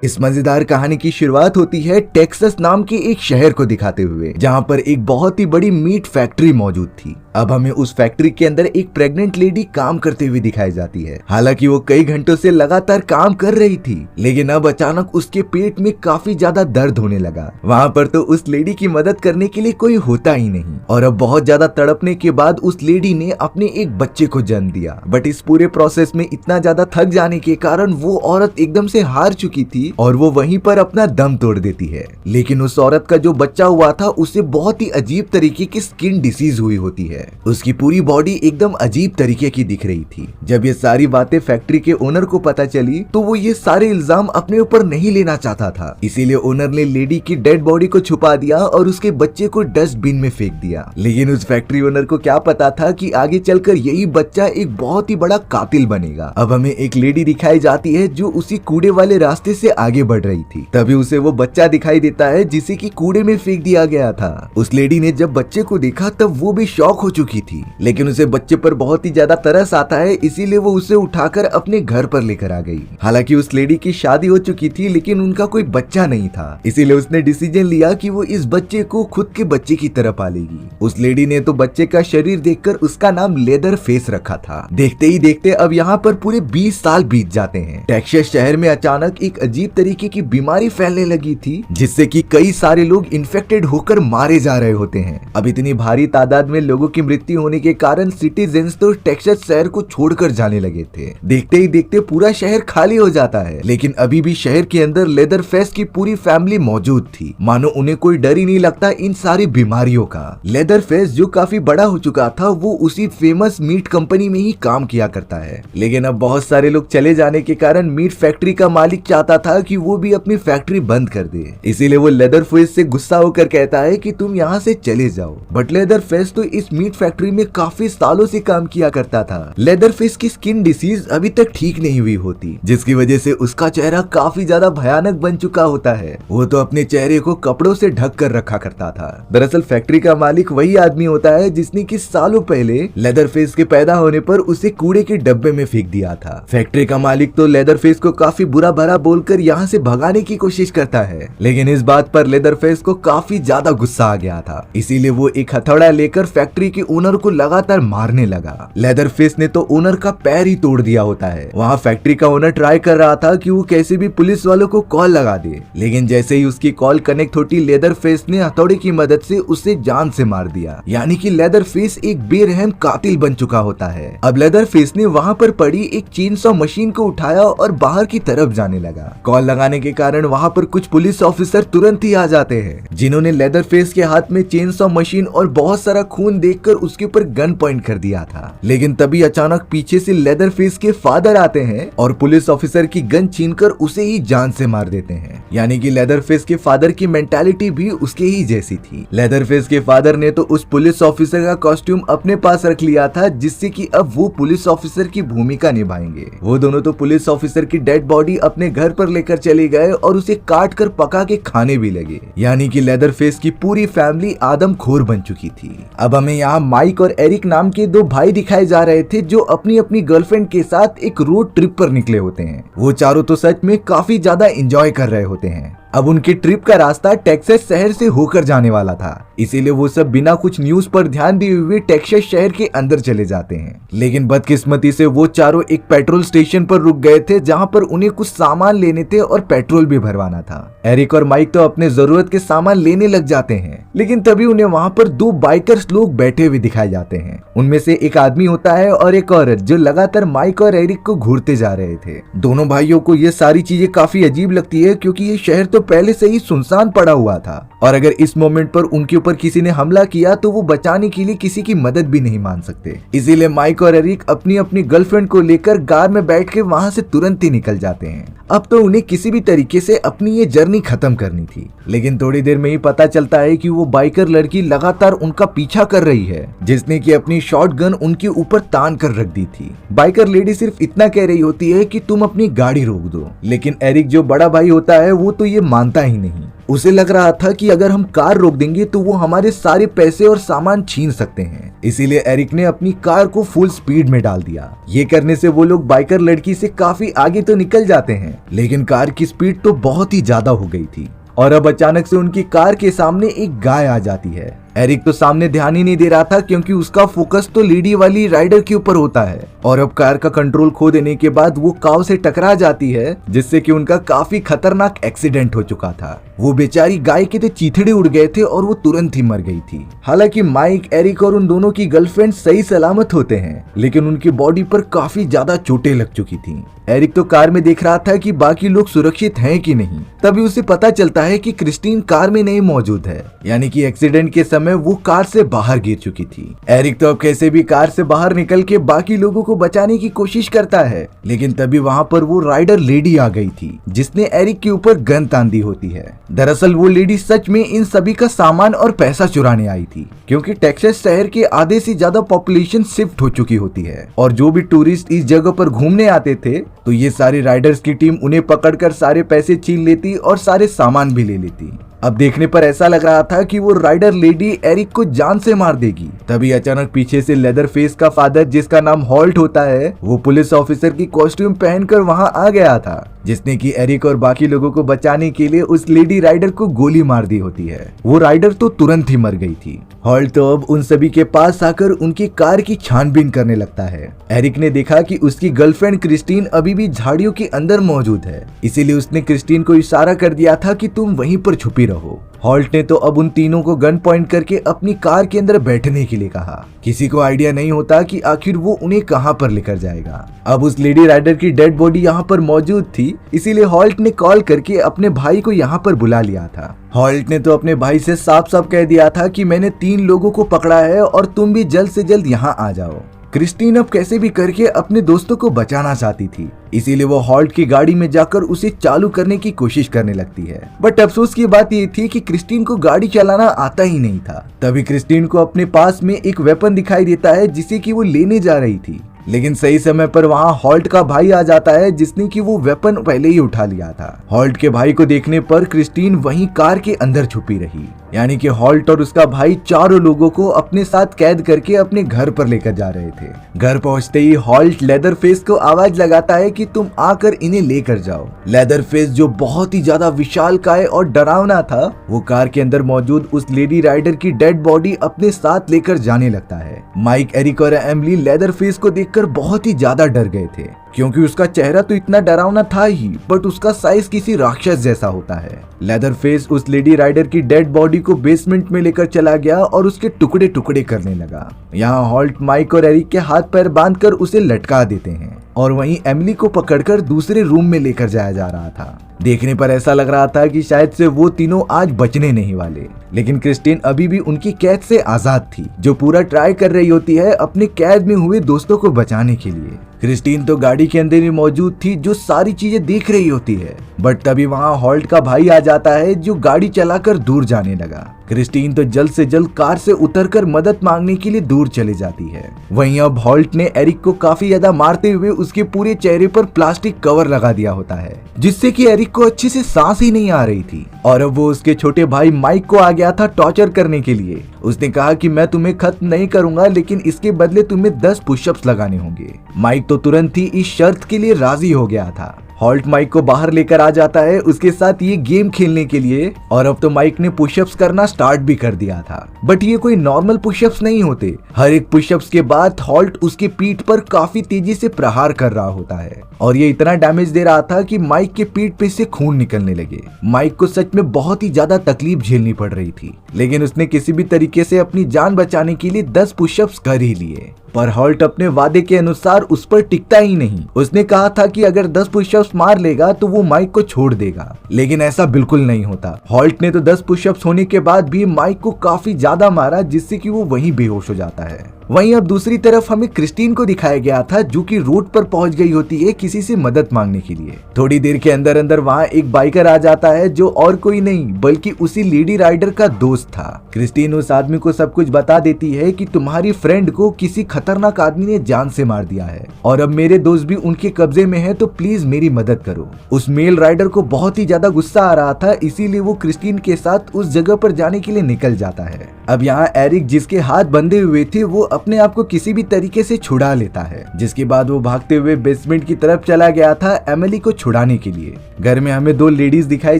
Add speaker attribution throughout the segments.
Speaker 1: इस मजेदार कहानी की शुरुआत होती है टेक्सास नाम के एक शहर को दिखाते हुए, जहां पर एक बहुत ही बड़ी मीट फैक्ट्री मौजूद थी। अब हमें उस फैक्ट्री के अंदर एक प्रेग्नेंट लेडी काम करते हुए दिखाई जाती है। हालांकि वो कई घंटों से लगातार काम कर रही थी, लेकिन अब अचानक उसके पेट में काफी ज्यादा दर्द होने लगा। वहाँ पर तो उस लेडी की मदद करने के लिए कोई होता ही नहीं, और अब बहुत ज्यादा तड़पने के बाद उस लेडी ने अपने एक बच्चे को जन्म दिया। बट इस पूरे प्रोसेस में इतना ज्यादा थक जाने के कारण वो औरत एकदम से हार चुकी थी और वो वहीं पर अपना दम तोड़ देती है। लेकिन उस औरत का जो बच्चा हुआ था उसे बहुत ही अजीब तरीके की स्किन डिसीज हुई होती है। उसकी पूरी बॉडी एकदम अजीब तरीके की दिख रही थी। जब ये सारी बातें फैक्ट्री के ओनर को पता चली तो वो ये सारे इल्जाम अपने ऊपर नहीं लेना चाहता था। इसीलिए ओनर ने लेडी की डेड बॉडी को छुपा दिया और उसके बच्चे को डस्टबिन में फेंक दिया। लेकिन उस फैक्ट्री ओनर को क्या पता था कि आगे चलकर यही बच्चा एक बहुत ही बड़ा कातिल बनेगा। अब हमें एक लेडी दिखाई जाती है जो उसी कूड़े वाले रास्ते से आगे बढ़ रही थी। तभी उसे वो बच्चा दिखाई देता है जिसे कि कूड़े में फेंक दिया गया था। उस लेडी ने जब बच्चे को देखा तब वो भी शॉक हो चुकी थी, लेकिन उसे बच्चे पर बहुत ही ज्यादा तरस आता है, इसीलिए वो उसे उठाकर अपने घर पर लेकर आ गई। हालांकि उस लेडी की शादी हो चुकी थी, लेकिन उनका कोई बच्चा नहीं था, इसीलिए उसने डिसीजन लिया कि वो इस बच्चे को खुद के बच्चे की तरह पालेगी। उस लेडी ने तो बच्चे का शरीर देखकर उसका नाम लेदर फेस रखा था। देखते ही देखते अब यहाँ पर पूरे 20 साल बीत जाते हैं। टेक्सास शहर में अचानक एक अजीब तरीके की बीमारी फैलने लगी थी, जिससे कि कई सारे लोग इन्फेक्टेड होकर मारे जा रहे होते हैं। अब इतनी भारी तादाद में लोगों की मृत्यु होने के कारण सिटीजन्स तो टेक्सास शहर को छोड़कर जाने लगे थे। देखते ही देखते पूरा शहर खाली हो जाता है, लेकिन अभी भी शहर के अंदर लेदर फेस की पूरी फैमिली मौजूद थी। मानो उन्हें कोई डर ही नहीं लगता इन सारी बीमारियों का। लेदर फेस जो काफी बड़ा हो चुका था, वो उसी फेमस मीट कंपनी में ही काम किया करता है। लेकिन अब बहुत सारे लोग चले जाने के कारण मीट फैक्ट्री का मालिक चाहता था कि वो भी अपनी फैक्ट्री बंद कर दे। इसीलिए वो लेदर फेस से गुस्सा होकर कहता है कि तुम यहाँ से चले जाओ। बट लेदर फेस तो इस मीट फैक्ट्री में काफी सालों से काम किया करता था। लेदर फेस की स्किन डिसीज अभी तक ठीक नहीं हुई होती, जिसकी वजह से उसका चेहरा काफी ज्यादा भयानक बन चुका होता है। वो तो अपने चेहरे को कपड़ों से ढक कर रखा करता था। दरअसल फैक्ट्री का मालिक वही आदमी होता है जिसने कि सालों पहले लेदर फेस के पैदा होने पर उसे कूड़े के डब्बे में फेंक दिया था। फैक्ट्री का मालिक तो लेदर फेस को काफी बुरा भरा बोलकर यहाँ से भगाने की कोशिश करता है, लेकिन इस बात पर लेदर फेस को काफी ज्यादा गुस्सा आ गया था। इसीलिए वो एक हथौड़ा लेकर फैक्ट्री के ओनर को लगातार मारने लगा। लेदर फेस ने तो ओनर का पैर ही तोड़ दिया होता है। वहाँ फैक्ट्री का ओनर ट्राई कर रहा था कि वो कैसे भी पुलिस वालों को कॉल लगा दे, लेकिन जैसे ही उसकी कॉल कनेक्ट होती, लेदर फेस ने हथौड़े की मदद से उसे जान से मार दिया। यानी कि लेदर फेस एक बेरहम कातिल बन चुका होता है। अब लेदर फेस ने वहाँ पर पड़ी एक चेनसॉ मशीन को उठाया और बाहर की तरफ जाने लगा। कॉल लगाने के कारण वहाँ पर कुछ पुलिस ऑफिसर तुरंत ही आ जाते हैं, जिन्होंने लेदर फेस के हाथ में चेनसॉ मशीन और बहुत सारा खून देखकर उसके ऊपर गन पॉइंट कर दिया था। लेकिन तभी अचानक पीछे से लेदर फेस के फादर आते हैं और पुलिस ऑफिसर की गन छीनकर उसे ही जान से मार देते हैं। यानी कि लेदर फेस के फादर की मेंटालिटी भी उसके ही जैसी थी। लेदर फेस के फादर ने तो उस पुलिस ऑफिसर का कॉस्ट्यूम अपने पास रख लिया था, जिससे कि अब वो पुलिस ऑफिसर की भूमिका निभाएंगे। वो दोनों तो पुलिस ऑफिसर की डेड बॉडी अपने घर पर लेकर चले गए और उसे काट कर पका के खाने भी लगे। यानी कि लेदर फेस की पूरी फैमिली आदमखोर बन चुकी थी। अब हमें यहाँ माइक और एरिक नाम के दो भाई दिखाए जा रहे थे, जो अपनी अपनी गर्लफ्रेंड के साथ एक रोड ट्रिप पर निकले होते हैं। वो चारों तो सच में काफी ज्यादा एंजॉय कर रहे होते हैं। अब उनकी ट्रिप का रास्ता टेक्सास शहर से होकर जाने वाला था, इसीलिए वो सब बिना कुछ न्यूज पर ध्यान दिए हुए टेक्सास शहर के अंदर चले जाते हैं। लेकिन बदकिस्मती से वो चारों एक पेट्रोल स्टेशन पर रुक गए थे, जहां पर उन्हें कुछ सामान लेने थे और पेट्रोल भी भरवाना था। एरिक और माइक तो अपने जरूरत के सामान लेने लग जाते हैं, लेकिन तभी उन्हें वहां पर दो बाइकर्स लोग बैठे हुए दिखाए जाते हैं। उनमें से एक आदमी होता है और एक औरत, जो लगातार माइक और एरिक को घूरते जा रहे थे। दोनों भाइयों को ये सारी चीजें काफी अजीब लगती है, क्योंकि ये शहर तो पहले से ही सुनसान पड़ा हुआ था, और अगर इस मोमेंट पर उनके ऊपर किसी ने हमला किया तो वो बचाने के लिए किसी की मदद भी नहीं मान सकते। इसीलिए माइक और एरिक अपनी अपनी गर्लफ्रेंड को लेकर कार में बैठ के वहाँ से तुरंत ही निकल जाते हैं। अब तो उन्हें किसी भी तरीके से अपनी ये जर्नी खत्म करनी थी, लेकिन थोड़ी देर में ही पता चलता है कि वो बाइकर लड़की लगातार उनका पीछा कर रही है, जिसने कि अपनी शॉटगन उनके ऊपर तान कर रख दी थी। बाइकर लेडी सिर्फ इतना कह रही होती है कि तुम अपनी गाड़ी रोक दो, लेकिन एरिक जो बड़ा भाई होता है वो तो ये मानता ही नहीं। उसे लग रहा था कि अगर हम कार रोक देंगे तो वो हमारे सारे पैसे और सामान छीन सकते हैं। इसीलिए एरिक ने अपनी कार को फुल स्पीड में डाल दिया। ये करने से वो लोग बाइकर लड़की से काफी आगे तो निकल जाते हैं, लेकिन कार की स्पीड तो बहुत ही ज्यादा हो गई थी और अब अचानक से उनकी कार के सामने एक गाय आ जाती है। एरिक तो सामने ध्यान ही नहीं दे रहा था क्योंकि उसका फोकस तो लेडी वाली राइडर के ऊपर होता है और अब कार का कंट्रोल खो देने के बाद वो काव से टकरा जाती है, जिससे कि उनका काफी खतरनाक एक्सीडेंट हो चुका था। वो बेचारी गाय के तो चीथड़े उड़ गए थे और वो तुरंत ही मर गई थी। हालांकि माइक, एरिक और उन दोनों की गर्लफ्रेंड सही सलामत होते हैं, लेकिन उनकी बॉडी पर काफी ज्यादा चोटें लग चुकी थी। एरिक तो कार में देख रहा था कि बाकी लोग सुरक्षित हैं कि नहीं। तभी उसे पता चलता है कि क्रिस्टीन कार में नहीं मौजूद है, यानी कि एक्सीडेंट के समय वो कार से बाहर गिर चुकी थी। एरिक तो अब कैसे भी कार से बाहर निकल के बाकी लोगों को बचाने की कोशिश करता है, लेकिन तभी वहाँ पर वो राइडर लेडी आ गई थी जिसने एरिक के ऊपर गन तान दी होती है। दरअसल वो लेडी सच में इन सभी का सामान और पैसा चुराने आई थी, क्योंकि टेक्सास शहर के आधे से ज्यादा पॉपुलेशन शिफ्ट हो चुकी होती है और जो भी टूरिस्ट इस जगह पर घूमने आते थे तो ये सारे राइडर्स की टीम उन्हें पकड़कर सारे पैसे छीन लेती और सारे सामान भी ले लेती। अब देखने पर ऐसा लग रहा था कि वो राइडर लेडी एरिक को जान से मार देगी। तभी अचानक पीछे से लेदर फेस का फादर, जिसका नाम हॉल्ट होता है, वो पुलिस ऑफिसर की कॉस्ट्यूम पहनकर वहां आ गया था, जिसने कि एरिक और बाकी लोगों को बचाने के लिए उस लेडी राइडर को गोली मार दी होती है। वो राइडर तो तुरंत ही मर गई थी। हॉल्ट तो अब उन सभी के पास आकर उनकी कार की छानबीन करने लगता है। एरिक ने देखा कि उसकी गर्लफ्रेंड क्रिस्टीन अभी भी झाड़ियों के अंदर मौजूद है, इसीलिए उसने क्रिस्टीन को इशारा कर दिया था कि तुम वहीं पर छुपी रहो। हॉल्ट ने तो अब उन तीनों को गन पॉइंट करके अपनी कार के अंदर बैठने के लिए कहा। किसी को आइडिया नहीं होता कि आखिर वो उन्हें कहां पर लेकर जाएगा। अब उस लेडी राइडर की डेड बॉडी यहां पर मौजूद थी, इसीलिए हॉल्ट ने कॉल करके अपने भाई को यहां पर बुला लिया था। हॉल्ट ने तो अपने भाई से साफ साफ कह दिया था कि मैंने 3 लोगों को पकड़ा है और तुम भी जल्द से जल्द यहाँ आ जाओ। क्रिस्टीन अब कैसे भी करके अपने दोस्तों को बचाना चाहती थी, इसीलिए वो हॉल्ट की गाड़ी में जाकर उसे चालू करने की कोशिश करने लगती है। बट अफसोस की बात ये थी कि क्रिस्टीन को गाड़ी चलाना आता ही नहीं था। तभी क्रिस्टीन को अपने पास में एक वेपन दिखाई देता है जिसे कि वो लेने जा रही थी, लेकिन सही समय पर वहाँ हॉल्ट का भाई आ जाता है, जिसने कि वो वेपन पहले ही उठा लिया था। हॉल्ट के भाई को देखने पर क्रिस्टीन वहीं कार के अंदर छुपी रही, यानी कि हॉल्ट और उसका भाई 4 लोगों को अपने साथ कैद करके अपने घर पर लेकर जा रहे थे। घर पहुंचते ही हॉल्ट लेदर फेस को आवाज लगाता है कि तुम आकर इन्हें लेकर जाओ। लेदर फेस, जो बहुत ही ज्यादा विशालकाय और डरावना था, वो कार के अंदर मौजूद उस लेडी राइडर की डेड बॉडी अपने साथ लेकर जाने लगता है। माइक, एरिक और एमिली लेदर फेस को देखकर बहुत ही ज्यादा डर गए थे, क्योंकि उसका चेहरा तो इतना डरावना था ही, बट उसका साइज किसी राक्षस जैसा होता है। लेदर फेस उस लेडी राइडर की डेड बॉडी को बेसमेंट में लेकर चला गया और उसके टुकड़े टुकड़े करने लगा। यहाँ हॉल्ट माइक और एरिक के हाथ पैर बांधकर उसे लटका देते हैं और वहीं एमिली को पकड़कर दूसरे रूम में लेकर जाया जा रहा था। देखने पर ऐसा लग रहा था कि शायद से वो तीनों आज बचने नहीं वाले, लेकिन क्रिस्टीन अभी भी उनकी कैद से आजाद थी, जो पूरा ट्राई कर रही होती है अपने कैद में हुए दोस्तों को बचाने के लिए। क्रिस्टीन तो गाड़ी के अंदर ही मौजूद थी, जो सारी चीजें देख रही होती है, बट तभी वहाँ हॉल्ट का भाई आ जाता है, जो गाड़ी चलाकर दूर जाने लगा। क्रिस्टीन तो जल्द से जल्द कार से उतरकर मदद मांगने के लिए दूर चले जाती है। वहीं अब हॉल्ट ने एरिक को काफी ज्यादा मारते हुए उसके पूरे चेहरे पर प्लास्टिक कवर लगा दिया होता है, जिससे कि एरिक को अच्छे से सांस ही नहीं आ रही थी। और अब वो उसके छोटे भाई माइक को आ गया था टॉर्चर करने के लिए। उसने कहा कि मैं तुम्हें खत्म नहीं करूंगा, लेकिन इसके बदले तुम्हें 10 पुशअप्स लगाने होंगे। माइक तो तुरंत ही इस शर्त के लिए राजी हो गया था। हॉल्ट माइक को बाहर लेकर आ जाता है उसके साथ ये गेम खेलने के लिए, और अब तो माइक ने पुशअप्स करना स्टार्ट भी कर दिया था। बट ये कोई नॉर्मल पुशअप्स नहीं होते। हर एक पुशअप्स के बाद हॉल्ट उसके पीठ पर काफी तेजी से प्रहार कर रहा होता है, और ये इतना डैमेज दे रहा था कि माइक के पीठ पे से खून निकलने लगे। माइक को सच में बहुत ही ज्यादा तकलीफ झेलनी पड़ रही थी, लेकिन उसने किसी भी तरीके से अपनी जान बचाने के लिए 10 पुशअप्स कर ही लिए। पर हॉल्ट अपने वादे के अनुसार उस पर टिकता ही नहीं। उसने कहा था कि अगर 10 पुशअप्स मार लेगा तो वो माइक को छोड़ देगा, लेकिन ऐसा बिल्कुल नहीं होता। हॉल्ट ने तो 10 पुशअप्स होने के बाद भी माइक को काफी ज्यादा मारा, जिससे कि वो वहीं बेहोश हो जाता है। वहीं अब दूसरी तरफ हमें क्रिस्टीन को दिखाया गया था जो कि रोड पर पहुंच गई होती है किसी से मदद मांगने के लिए। थोड़ी देर के अंदर अंदर वहां एक बाइकर आ जाता है जो और कोई नहीं बल्कि उसी लेडी राइडर का दोस्त था। क्रिस्टीन उस आदमी को सब कुछ बता देती है कि तुम्हारी फ्रेंड को किसी खतरनाक आदमी ने जान से मार दिया है और अब मेरे दोस्त भी उनके कब्जे में है, तो प्लीज मेरी मदद करो। उस मेल राइडर को बहुत ही ज्यादा गुस्सा आ रहा था, इसीलिए वो क्रिस्टीन के साथ उस जगह पर जाने के लिए निकल जाता है। अब यहाँ एरिक जिसके हाथ बंधे हुए थे वो अपने आप को किसी भी तरीके से छुड़ा लेता है, जिसके बाद वो भागते हुए बेसमेंट की तरफ चला गया था एमिली को छुड़ाने के लिए। घर में हमें दो लेडीज दिखाई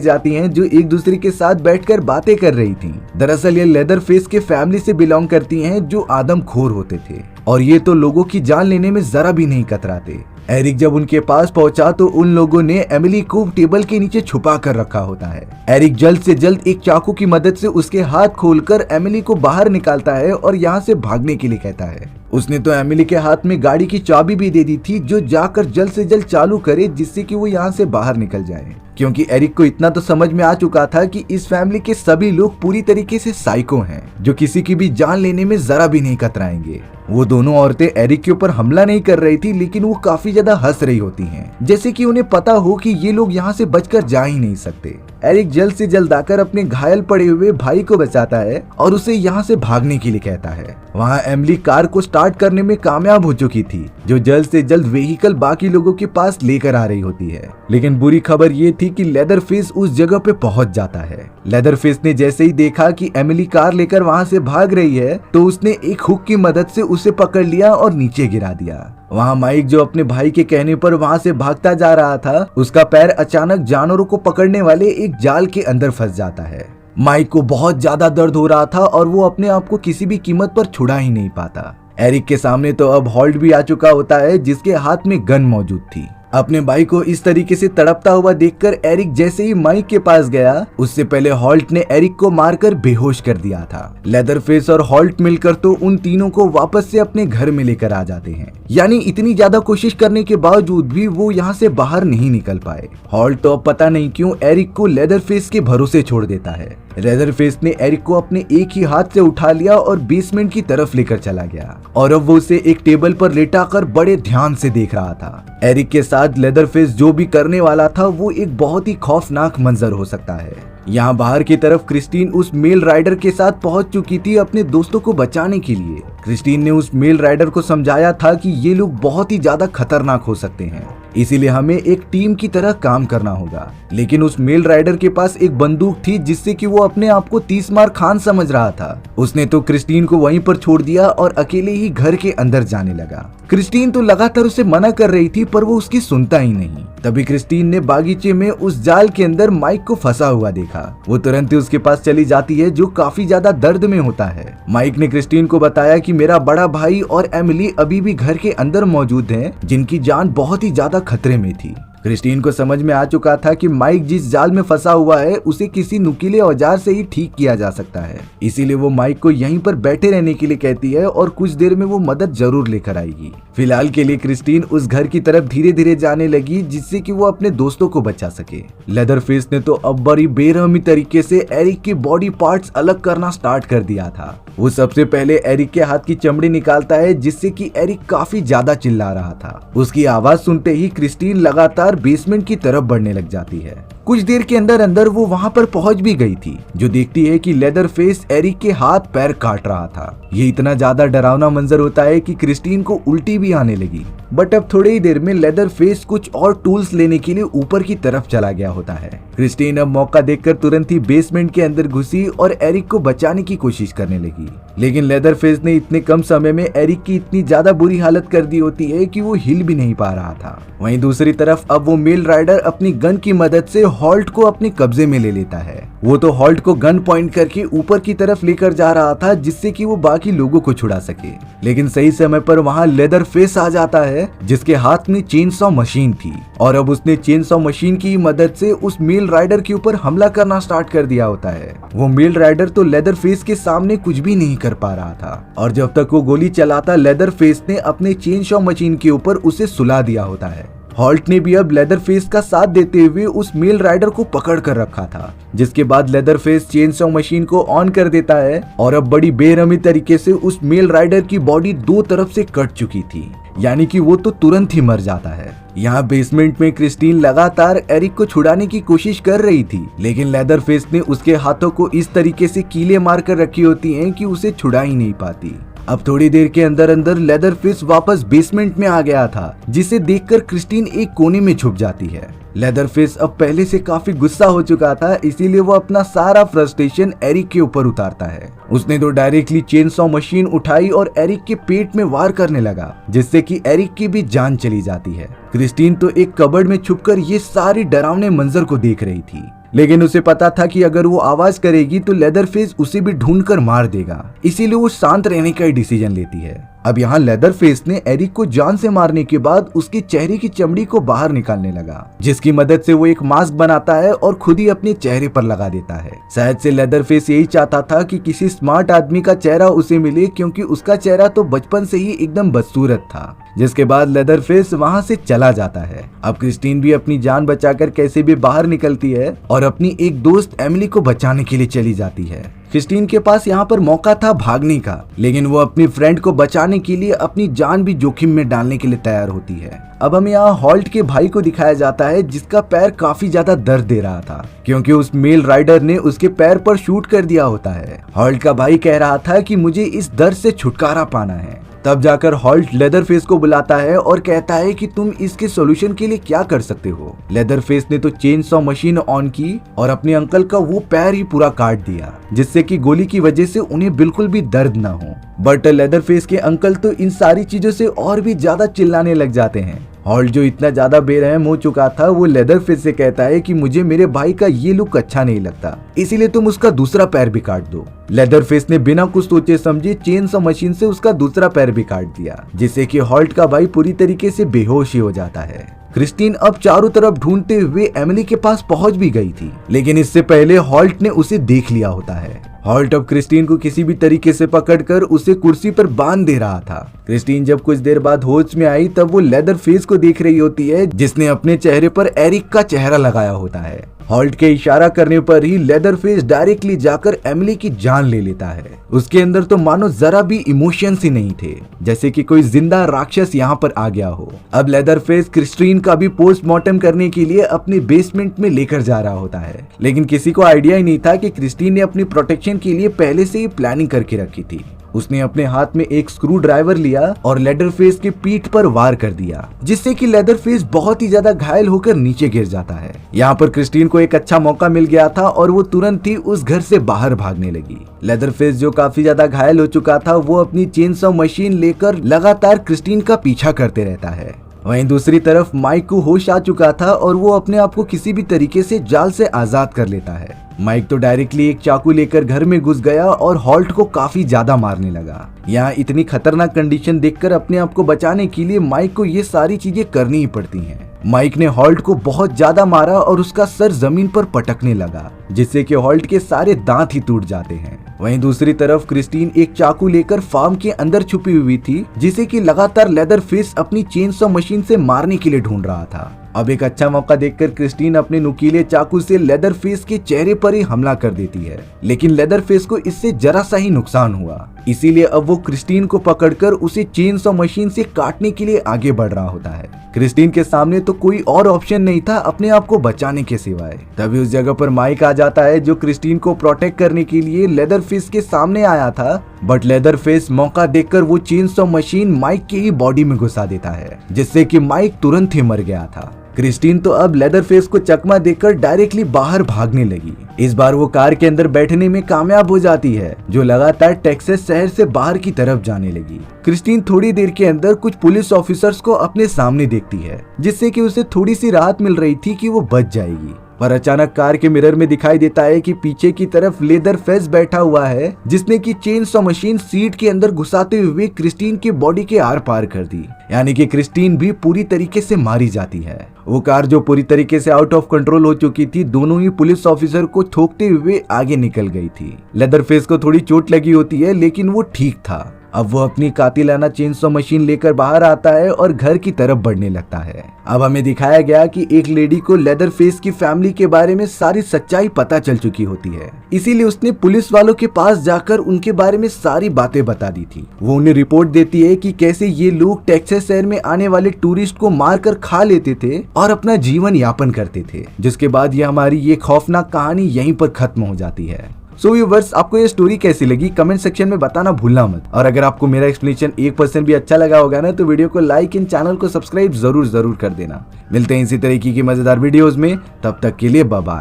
Speaker 1: जाती हैं जो एक दूसरे के साथ बैठकर बातें कर रही थी। दरअसल ये लेदर फेस के फैमिली से बिलोंग करती हैं जो आदमखोर होते थे और ये तो लोगों की जान लेने में जरा भी नहीं कतराते। एरिक जब उनके पास पहुंचा तो उन लोगों ने एमिली को टेबल के नीचे छुपा कर रखा होता है। एरिक जल्द से जल्द एक चाकू की मदद से उसके हाथ खोलकर एमिली को बाहर निकालता है और यहाँ से भागने के लिए कहता है। उसने तो एमिली के हाथ में गाड़ी की चाबी भी दे दी थी जो जाकर जल्द से जल्द चालू करे जिससे कि वो यहाँ से बाहर निकल जाए, क्योंकि एरिक को इतना तो समझ में आ चुका था कि इस फैमिली के सभी लोग पूरी तरीके से साइको हैं जो किसी की भी जान लेने में जरा भी नहीं कतराएंगे। वो दोनों औरतें एरिक के ऊपर हमला नहीं कर रही थी लेकिन वो काफी ज्यादा हंस रही होती हैं, जैसे कि उन्हें पता हो कि ये लोग यहाँ से बचकर जा ही नहीं सकते। एरिक जल्द से जल्द आकर अपने घायल पड़े हुए भाई को बचाता है और उसे यहाँ से भागने के लिए कहता है। वहाँ एमिली कार को स्टार्ट करने में कामयाब हो चुकी थी जो जल्द से जल्द व्हीकल बाकी लोगों के पास लेकर आ रही होती है, लेकिन बुरी खबर ये थी कि लेदर फेस उस जगह पे पहुंच जाता है। लेदर फेस ने जैसे ही देखा कि एमिली कार लेकर वहाँ से भाग रही है तो उसने एक हुक की मदद से उसे पकड़ लिया और नीचे गिरा दिया। वहाँ माइक जो अपने भाई के कहने पर वहाँ से भागता जा रहा था, उसका पैर अचानक जानवरों को पकड़ने वाले एक जाल के अंदर फंस जाता है। माइक को बहुत ज्यादा दर्द हो रहा था और वो अपने आप को किसी भी कीमत पर छुड़ा ही नहीं पाता। एरिक के सामने तो अब हॉल्ट भी आ चुका होता है जिसके हाथ में गन मौजूद थी। अपने भाई को इस तरीके से तड़पता हुआ देखकर एरिक जैसे ही माइक के पास गया, उससे पहले हॉल्ट ने एरिक को मारकर बेहोश कर दिया था। लेदरफेस और हॉल्ट मिलकर तो उन तीनों को वापस से अपने घर में लेकर आ जाते हैं, यानी इतनी ज्यादा कोशिश करने के बावजूद भी वो यहाँ से बाहर नहीं निकल पाए। हॉल्ट तो अब पता नहीं क्यों एरिक को लेदरफेस के भरोसे छोड़ देता है। लेदरफेस ने एरिक को अपने एक ही हाथ से उठा लिया और बेसमेंट की तरफ लेकर चला गया और अब वो उसे एक टेबल पर लेटाकर बड़े ध्यान से देख रहा था। एरिक के साथ लेदरफेस जो भी करने वाला था वो एक बहुत ही खौफनाक मंजर हो सकता है। यहाँ बाहर की तरफ क्रिस्टीन उस मेल राइडर के साथ पहुंच चुकी थी अपने दोस्तों को बचाने के लिए। क्रिस्टीन ने उस मेल राइडर को समझाया था कि ये लोग बहुत ही ज्यादा खतरनाक हो सकते हैं, इसीलिए हमें एक टीम की तरह काम करना होगा। लेकिन उस मेल राइडर के पास एक बंदूक थी जिससे कि वो अपने आप को 30 मार खान समझ रहा था। उसने तो क्रिस्टीन को वहीं पर छोड़ दिया और अकेले ही घर के अंदर जाने लगा। क्रिस्टीन तो लगातार उसे मना कर रही थी पर वो उसकी सुनता ही नहीं। तभी क्रिस्टीन ने बागीचे में उस जाल के अंदर माइक को फंसा हुआ देखा। वो तुरंत ही उसके पास चली जाती है जो काफी ज्यादा दर्द में होता है। माइक ने क्रिस्टीन को बताया कि मेरा बड़ा भाई और एमिली अभी भी घर के अंदर मौजूद हैं, जिनकी जान बहुत ही ज्यादा खतरे में थी। क्रिस्टीन को समझ में आ चुका था कि माइक जिस जाल में फंसा हुआ है उसे किसी नुकीले औजार से ही ठीक किया जा सकता है, इसीलिए वो माइक को यहीं पर बैठे रहने के लिए कहती है और कुछ देर में वो मदद जरूर लेकर आएगी। फिलहाल के लिए क्रिस्टीन उस घर की तरफ धीरे धीरे जाने लगी जिससे कि वो अपने दोस्तों को बचा सके। लेदरफेस ने तो अब बड़ी बेरहमी तरीके से एरिक के बॉडी पार्ट्स अलग करना स्टार्ट कर दिया था। वो सबसे पहले एरिक के हाथ की चमड़ी निकालता है जिससे कि एरिक काफी ज्यादा चिल्ला रहा था। उसकी आवाज सुनते ही क्रिस्टीन लगातार बेसमेंट की तरफ बढ़ने लग जाती है। कुछ देर के अंदर अंदर वो वहां पर पहुंच भी गई थी, जो देखती है कि लेदरफेस एरिक के हाथ पैर काट रहा था। ये इतना ज्यादा डरावना मंजर होता है कि क्रिस्टीन को उल्टी भी आने लगी। बट अब थोड़ी ही देर में लेदरफेस कुछ और टूल्स लेने के लिए ऊपर की तरफ चला गया होता है। क्रिस्टीन अब मौका देखकर तुरंत ही बेसमेंट के अंदर घुसी और एरिक को बचाने की कोशिश करने लगी, लेकिन लेदरफेस ने इतने कम समय में एरिक की इतनी ज्यादा बुरी हालत कर दी होती है कि वो हिल भी नहीं पा रहा था। वहीं दूसरी तरफ अब वो मेल राइडर अपनी गन की मदद से हॉल्ट को अपने कब्जे में ले लेता है। वो तो हॉल्ट को गन पॉइंट करके ऊपर की तरफ लेकर जा रहा था जिससे कि वो बाकी लोगों को छुड़ा सके, लेकिन सही समय पर वहाँ लेदरफेस आ जाता है जिसके हाथ में चेनसॉ मशीन थी और अब उसने चेनसॉ मशीन की मदद से उस मेल राइडर के ऊपर हमला करना स्टार्ट कर दिया होता है। वो मेल राइडर तो लेदरफेस के सामने कुछ भी नहीं कर पा रहा था और जब तक वो गोली चलाता लेदरफेस ने अपने चेनसॉ मशीन के ऊपर उसे सुला दिया होता है। हॉल्ट ने भी अब लेदरफेस का साथ देते हुए उस मेल राइडर को पकड़ कर रखा था, जिसके बाद लेदरफेस चेनसॉ मशीन को ऑन कर देता है और अब बड़ी बेरहमी तरीके से उस मेल राइडर की बॉडी दो तरफ से कट चुकी थी, यानी कि वो तो तुरंत ही मर जाता है। यहाँ बेसमेंट में क्रिस्टीन लगातार एरिक को छुड़ाने की कोशिश कर रही थी, लेकिन लेदरफेस ने उसके हाथों को इस तरीके से कीले मार कर रखी होती हैं कि उसे छुड़ा ही नहीं पाती। अब थोड़ी देर के अंदर अंदर लेदरफेस वापस बेसमेंट में आ गया था, जिसे देखकर क्रिस्टीन एक कोने में छुप जाती है। लेदरफेस अब पहले से काफी गुस्सा हो चुका था, इसीलिए वो अपना सारा फ्रस्ट्रेशन एरिक के ऊपर उतारता है। उसने तो डायरेक्टली चेनसॉ मशीन उठाई और एरिक के पेट में वार करने लगा, जिससे कि एरिक की भी जान चली जाती है। क्रिस्टीन तो एक कबर्ड में छुपकर ये सारी डरावने मंजर को देख रही थी, लेकिन उसे पता था कि अगर वो आवाज करेगी तो लेदरफेस उसे भी ढूंढकर मार देगा, इसीलिए वो शांत रहने का डिसीजन लेती है। अब यहाँ लेदरफेस ने एरिक को जान से मारने के बाद उसके चेहरे की चमड़ी को बाहर निकालने लगा, जिसकी मदद से वो एक मास्क बनाता है और खुद ही अपने चेहरे पर लगा देता है। शायद से लेदरफेस यही चाहता था कि किसी स्मार्ट आदमी का चेहरा उसे मिले, क्योंकि उसका चेहरा तो बचपन से ही एकदम बदसूरत था। जिसके बाद लेदरफेस वहाँ से चला जाता है। अब क्रिस्टीन भी अपनी जान बचाकर कैसे भी बाहर निकलती है और अपनी एक दोस्त एमिली को बचाने के लिए चली जाती है। क्रिस्टीन के पास यहाँ पर मौका था भागने का, लेकिन वो अपनी फ्रेंड को बचाने के लिए अपनी जान भी जोखिम में डालने के लिए तैयार होती है। अब हमें यहाँ हॉल्ट के भाई को दिखाया जाता है, जिसका पैर काफी ज्यादा दर्द दे रहा था, क्योंकि उस मेल राइडर ने उसके पैर पर शूट कर दिया होता है। हॉल्ट का भाई कह रहा था कि मुझे इस दर्द से छुटकारा पाना है। तब जाकर हॉल्ट लेदरफेस को बुलाता है और कहता है कि तुम इसके सॉल्यूशन के लिए क्या कर सकते हो। लेदरफेस ने तो चेनसॉ मशीन ऑन की और अपने अंकल का वो पैर ही पूरा काट दिया, जिससे कि गोली की वजह से उन्हें बिल्कुल भी दर्द ना हो। बट लेदरफेस के अंकल तो इन सारी चीजों से और भी ज्यादा चिल्लाने लग जाते हैं। हॉल्ट जो इतना ज्यादा बेरहम हो चुका था, वो लेदरफेस से कहता है कि मुझे मेरे भाई का ये लुक अच्छा नहीं लगता, इसीलिए तुम उसका दूसरा पैर भी काट दो। लेदरफेस ने बिना कुछ सोचे समझे चेनसॉ मशीन से उसका दूसरा पैर भी काट दिया, जिससे कि हॉल्ट का भाई पूरी तरीके से बेहोश ही हो जाता है। क्रिस्टीन अब चारों तरफ ढूंढते हुए एमिली के पास पहुंच भी गई थी, लेकिन इससे पहले हॉल्ट ने उसे देख लिया होता है। हॉल्ट अब क्रिस्टीन को किसी भी तरीके से पकड़कर उसे कुर्सी पर बांध दे रहा था। क्रिस्टीन जब कुछ देर बाद होश में आई, तब वो लेदरफेस को देख रही होती है, जिसने अपने चेहरे पर एरिक का चेहरा लगाया होता है। हॉल्ट के इशारा करने पर ही लेदरफेस डायरेक्टली जाकर एमिली की जान ले लेता है। उसके अंदर तो मानो जरा भी इमोशंस ही नहीं थे, जैसे कि कोई जिंदा राक्षस यहाँ पर आ गया हो। अब लेदरफेस क्रिस्टीन का भी पोस्टमार्टम करने के लिए अपने बेसमेंट में लेकर जा रहा होता है, लेकिन किसी को आइडिया ही नहीं था कि क्रिस्टीन ने अपनी प्रोटेक्शन के लिए पहले से ही प्लानिंग करके रखी थी। उसने अपने हाथ में एक स्क्रू ड्राइवर लिया और लेदरफेस की पीठ पर वार कर दिया, जिससे कि लेदरफेस बहुत ही ज्यादा घायल होकर नीचे गिर जाता है। यहाँ पर क्रिस्टीन को एक अच्छा मौका मिल गया था और वो तुरंत ही उस घर से बाहर भागने लगी। लेदरफेस जो काफी ज्यादा घायल हो चुका था, वो अपनी चेनसॉ मशीन लेकर लगातार क्रिस्टीन का पीछा करते रहता है। वहीं दूसरी तरफ माइक को होश आ चुका था और वो अपने आप को किसी भी तरीके से जाल से आजाद कर लेता है। माइक तो डायरेक्टली एक चाकू लेकर घर में घुस गया और हॉल्ट को काफी ज्यादा मारने लगा। यहाँ इतनी खतरनाक कंडीशन देखकर अपने आप को बचाने के लिए माइक को ये सारी चीजें करनी ही पड़ती हैं। माइक ने हॉल्ट को बहुत ज्यादा मारा और उसका सर जमीन पर पटकने लगा, जिससे कि हॉल्ट के सारे दांत ही टूट जाते हैं। वहीं दूसरी तरफ क्रिस्टीन एक चाकू लेकर फार्म के अंदर छुपी हुई थी, जिसे कि लगातार लेदरफेस अपनी चेनसॉ मशीन से मारने के लिए ढूंढ रहा था। अब एक अच्छा मौका देखकर क्रिस्टीन अपने नुकीले चाकू से लेदरफेस के चेहरे पर ही हमला कर देती है, लेकिन लेदरफेस को इससे जरा सा ही नुकसान हुआ, इसीलिए अब वो क्रिस्टीन को पकड़कर उसे चेनसॉ मशीन से काटने के लिए आगे बढ़ रहा होता है। क्रिस्टीन के सामने तो कोई और ऑप्शन नहीं था अपने आप को बचाने के सिवाय। तभी उस जगह पर माइक आ जाता है, जो क्रिस्टीन को प्रोटेक्ट करने के लिए लेदरफेस के सामने आया था, बट लेदरफेस मौका देखकर वो चेनसॉ मशीन माइक की ही बॉडी में घुसा देता है, जिससे कि माइक तुरंत ही मर गया था। क्रिस्टीन तो अब लेदरफेस को चकमा देकर डायरेक्टली बाहर भागने लगी। इस बार वो कार के अंदर बैठने में कामयाब हो जाती है, जो लगातार टेक्सास शहर से बाहर की तरफ जाने लगी। क्रिस्टीन थोड़ी देर के अंदर कुछ पुलिस ऑफिसर्स को अपने सामने देखती है, जिससे कि उसे थोड़ी सी राहत मिल रही थी कि वो बच जाएगी। पर अचानक कार के मिरर में दिखाई देता है कि पीछे की तरफ लेदरफेस बैठा हुआ है, जिसने की चेनसॉ मशीन सीट के अंदर घुसाते हुए क्रिस्टीन की बॉडी के आर पार कर दी, यानी कि क्रिस्टीन भी पूरी तरीके से मारी जाती है। वो कार जो पूरी तरीके से आउट ऑफ कंट्रोल हो चुकी थी, दोनों ही पुलिस ऑफिसर को ठोकते हुए आगे निकल गई थी। लेदरफेस को थोड़ी चोट लगी होती है, लेकिन वो ठीक था। अब वो अपनी कातिलाना चेनसॉ मशीन लेकर बाहर आता है और घर की तरफ बढ़ने लगता है। अब हमें दिखाया गया कि एक लेडी को लेदर फेस की फैमिली के बारे में सारी सच्चाई पता चल चुकी होती है, इसीलिए उसने पुलिस वालों के पास जाकर उनके बारे में सारी बातें बता दी थी। वो उन्हें रिपोर्ट देती है कि कैसे ये लोग टेक्सास शहर में आने वाले टूरिस्ट को मारकर खा लेते थे और अपना जीवन यापन करते थे, जिसके बाद ये हमारी ये खौफनाक कहानी यहीं पर खत्म हो जाती है। सो व्यूअर्स, आपको ये स्टोरी कैसी लगी कमेंट सेक्शन में बताना भूलना मत। और अगर आपको मेरा एक्सप्लेनेशन 1% भी अच्छा लगा होगा ना, तो वीडियो को लाइक एंड चैनल को सब्सक्राइब जरूर कर देना। मिलते हैं इसी तरीके की मजेदार वीडियोस में, तब तक के लिए बाय बाय।